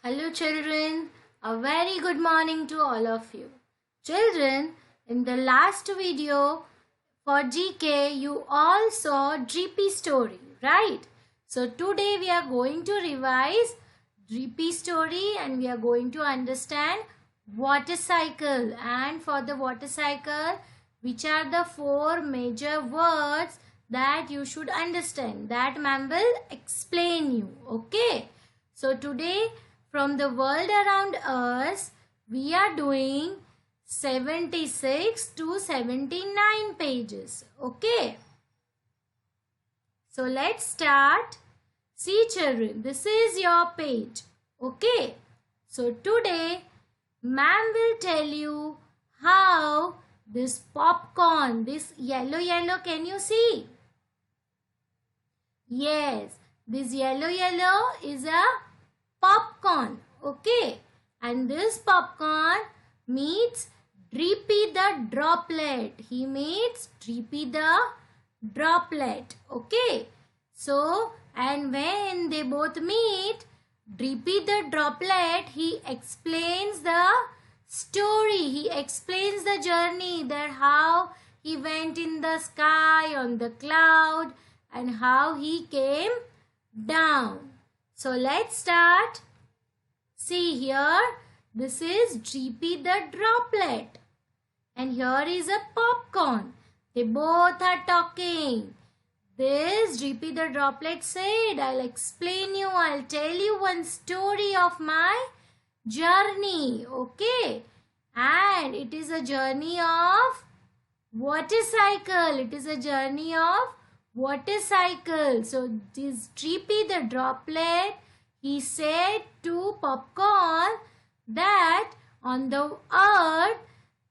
Hello children, a very good morning to all of you. Children, in the last video for GK you all saw Drippy story, right? So today we are going to revise Drippy story and we are going to understand water cycle, and for the water cycle which are the four major words that you should understand, that ma'am will explain you. Okay, so today from the world around us, we are doing 76 to 79 pages. Okay. So let's start. See children, this is your page. Okay. So today, ma'am will tell you how this popcorn, this yellow, can you see? Yes, this yellow is a popcorn. Okay, and this popcorn meets Drippy the droplet. He meets Drippy the droplet. Okay, so and when they both meet, Drippy the droplet, he explains the story. He explains the journey, that how he went in the sky on the cloud and how he came down. So let's start. See here, this is Drippy the droplet and here is a popcorn. They both are talking. This Drippy the droplet said, I'll explain you, I'll tell you one story of my journey. Okay, and it is a journey of water cycle. It is a journey of water cycle. So this Drippy the droplet, he said to popcorn that on the earth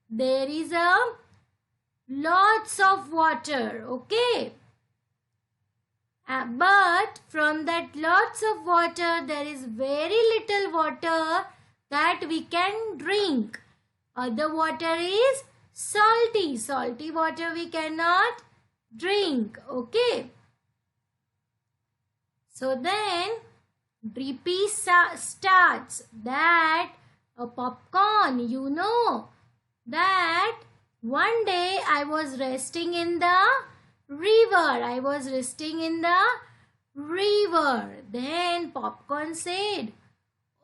there is a lots of water. Okay, but from that lots of water there is very little water that we can drink. Other water is salty. Salty water we cannot drink. Okay, so then Drippy starts that a popcorn, you know that one day I was resting in the river. I was resting in the river. Then popcorn said,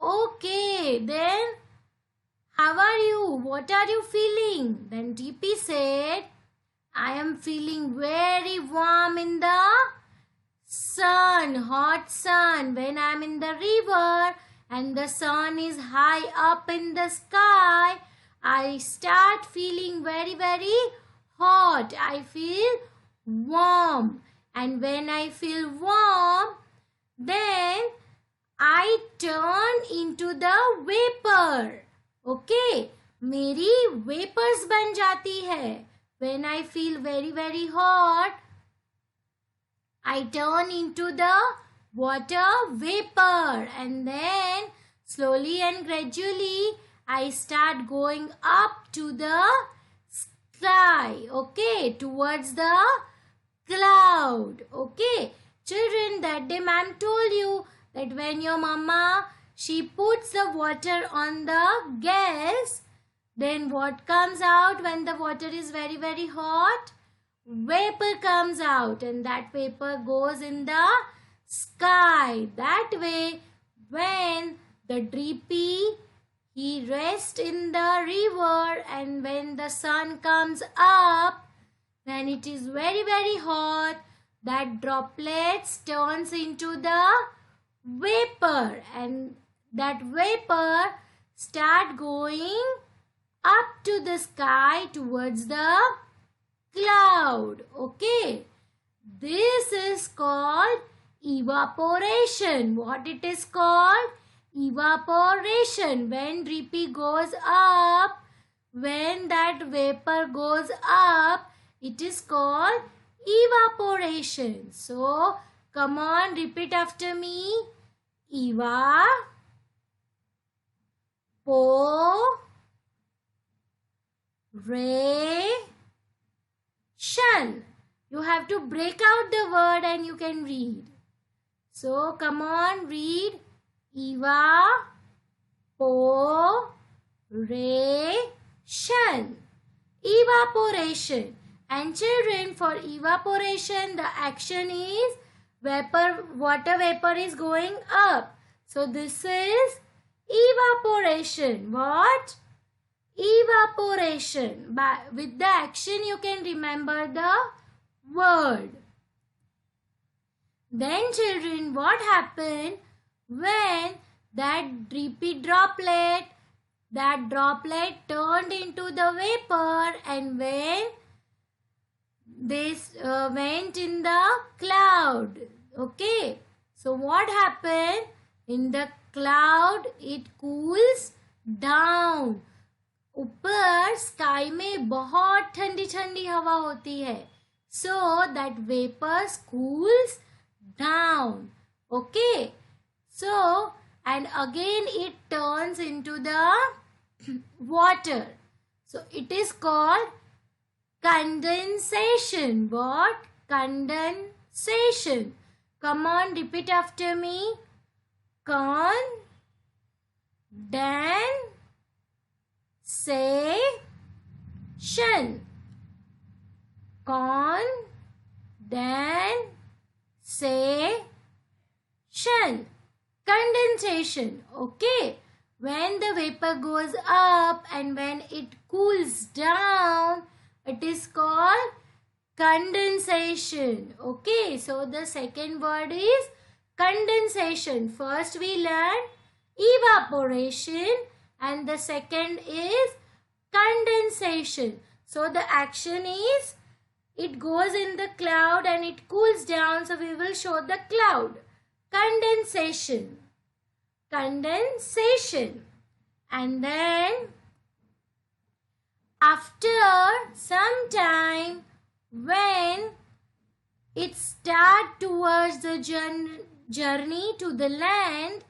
okay, then how are you? What are you feeling? Then Drippy said, I am feeling very warm in the sun, hot sun. When I am in the river and the sun is high up in the sky, I start feeling very hot. I feel warm. And when I feel warm, then I turn into the vapor. Okay, मेरी vapors बन जाती है. When I feel very hot, I turn into the water vapor, and then slowly and gradually I start going up to the sky. Okay, towards the cloud. Okay, children, that day ma'am told you that when your mama, she puts the water on the gas, then what comes out when the water is very hot? Vapor comes out, and that vapor goes in the sky. That way, when the Drippy, he rests in the river, and when the sun comes up, then it is very hot. That droplets turns into the vapor, and that vapor start going up to the sky towards the cloud. Okay, this is called evaporation. What it is called? Evaporation. When Drippy goes up, when that vapor goes up, it is called evaporation. So come on, repeat after me. Eva po re shan. You have to break out the word and you can read. So come on, read. Eva Evaporation. And children, for evaporation, the action is water vapor is going up. So this is evaporation. What? Evaporation. With the action, you can remember the word. Then children, what happened when that drippy droplet, turned into the vapor, and when this went in the cloud? Okay, so what happened in the cloud? It cools down. ऊपर sky में बहुत ठंडी ठंडी हवा होती है. So that vapors cools down. Okay, so and again it turns into the water. So it is called condensation. What? Condensation. Come on, repeat after me. Condensation. Condensation. Okay. When the vapor goes up and when it cools down, it is called condensation. Okay. So the second word is condensation. First we learned evaporation and the second is condensation. So the action is it goes in the cloud and it cools down. So we will show the cloud. Condensation. Condensation. And then after some time, when it starts towards the journey to the land,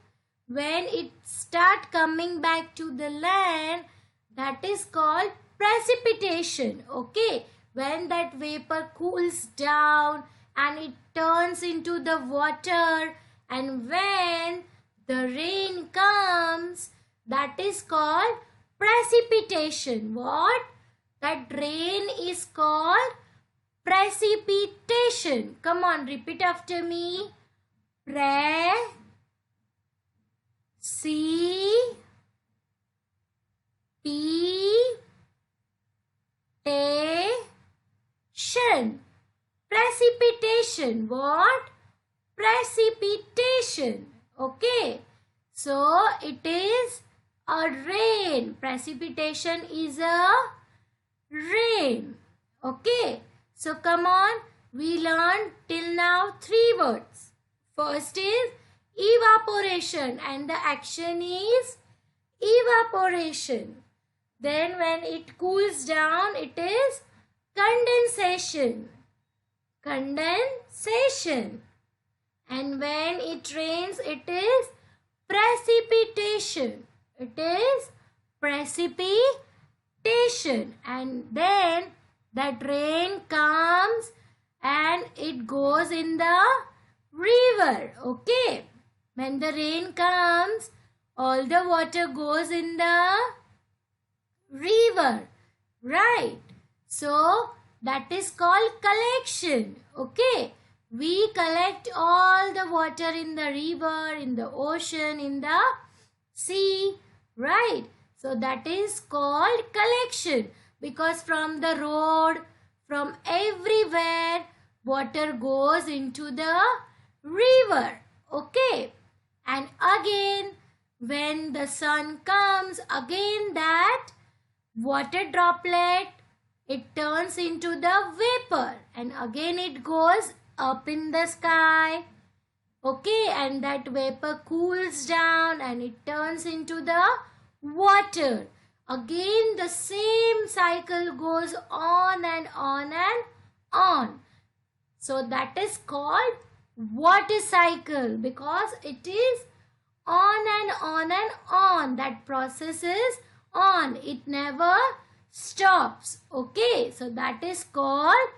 when it start coming back to the land, that is called precipitation. Okay, when that vapor cools down and it turns into the water, and when the rain comes, that is called precipitation. What? That rain is called precipitation. Come on, repeat after me. Precipitation. What? Precipitation. Okay. So it is a rain. Precipitation is a rain. Okay. So come on. We learned till now 3 words. First is evaporation and the action is evaporation. Then when it cools down, it is condensation. Condensation. And when it rains, it is precipitation. It is precipitation. And then that rain comes and it goes in the river. Okay. When the rain comes, all the water goes in the river. Right. So that is called collection. Okay. We collect all the water in the river, in the ocean, in the sea. Right. So that is called collection. Because from the road, from everywhere, water goes into the river. Okay. And again, when the sun comes, again that water droplet, it turns into the vapor. And again it goes up in the sky. Okay. And that vapor cools down and it turns into the water. Again the same cycle goes on and on and on. So that is called water cycle because it is on and on and on. That process is on. It never stops. Okay. So that is called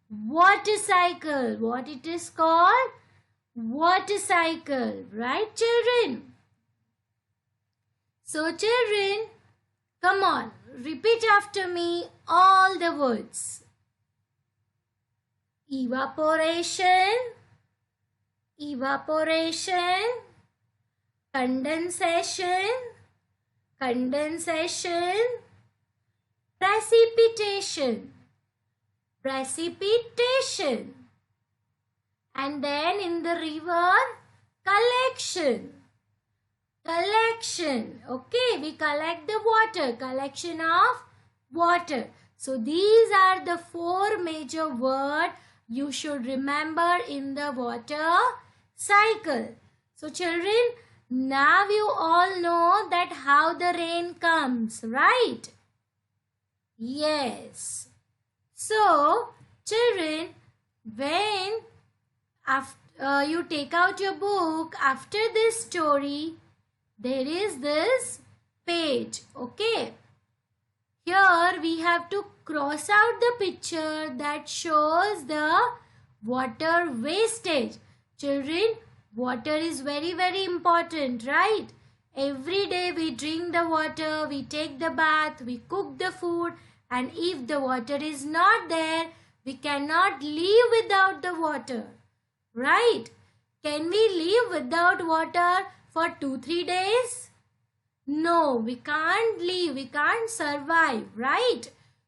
water cycle. What it is called? Water cycle. Right, children? So children, come on, repeat after me all the words. Evaporation, evaporation, condensation, condensation, precipitation, precipitation. And then in the river, collection, collection. Okay, we collect the water, collection of water. So these are the 4 major words you should remember in the water cycle. So children, now you all know that how the rain comes, right? Yes. So children, when after you take out your book, after this story, there is this page. Okay. Here we have to cross out the picture that shows the water wastage. Children, water is very, very important, right? Every day we drink the water, we take the bath, we cook the food, and if the water is not there, we cannot live without the water, right? Can we live without water for 2-3 days? No, we can't live, we can't survive, right?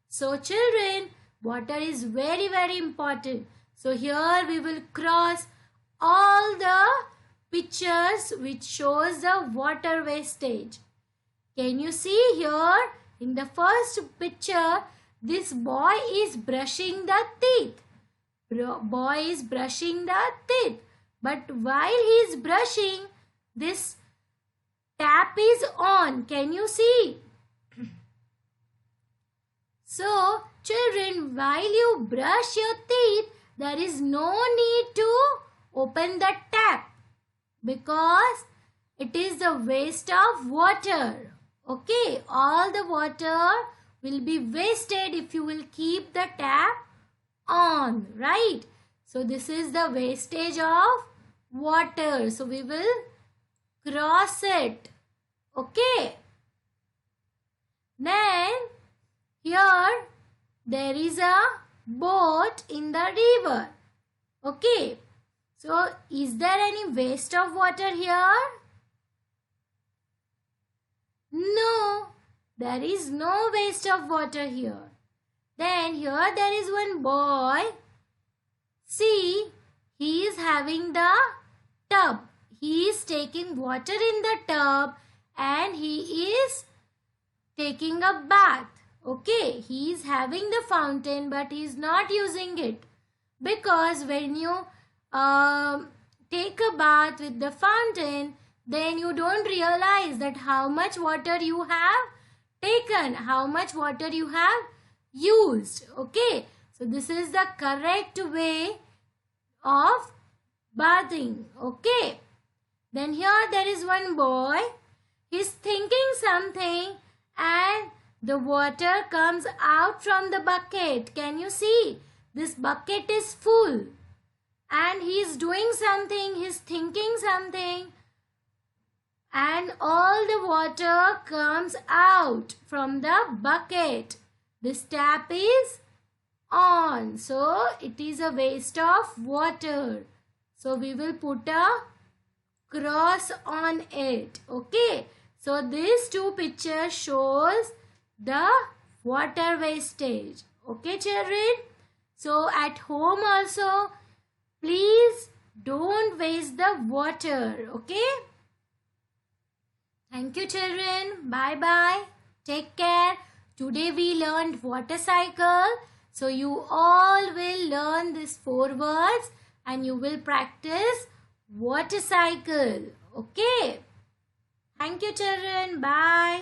So children, water is very, very important. So here we will cross all the pictures which shows the water wastage. Can you see here in the first picture, this boy is brushing the teeth. Boy is brushing the teeth. But while he is brushing, this tap is on. Can you see? So, children, while you brush your teeth, there is no need to open the tap because it is the waste of water. Okay, all the water will be wasted if you will keep the tap on, right? So, this is the wastage of water. So, we will cross it. Okay. Then here there is a boat in the river. Okay. So is there any waste of water here? No. There is no waste of water here. Then here there is one boy. See, he is having the tub. He is taking water in the tub and he is taking a bath. Okay, he is having the fountain but he is not using it. Because when you take a bath with the fountain, then you don't realize that how much water you have taken, how much water you have used. Okay, so this is the correct way of bathing. Okay. Then here there is one boy. He's thinking something and the water comes out from the bucket. Can you see? This bucket is full. And he's doing something. He's thinking something. And all the water comes out from the bucket. This tap is on. So it is a waste of water. So we will put a cross on it. Okay. So these 2 pictures shows the water wastage. Okay children. So at home also, please don't waste the water. Okay. Thank you children. Bye bye. Take care. Today we learned water cycle. So you all will learn these 4 words and you will practice water cycle. Okay. Thank you children. Bye.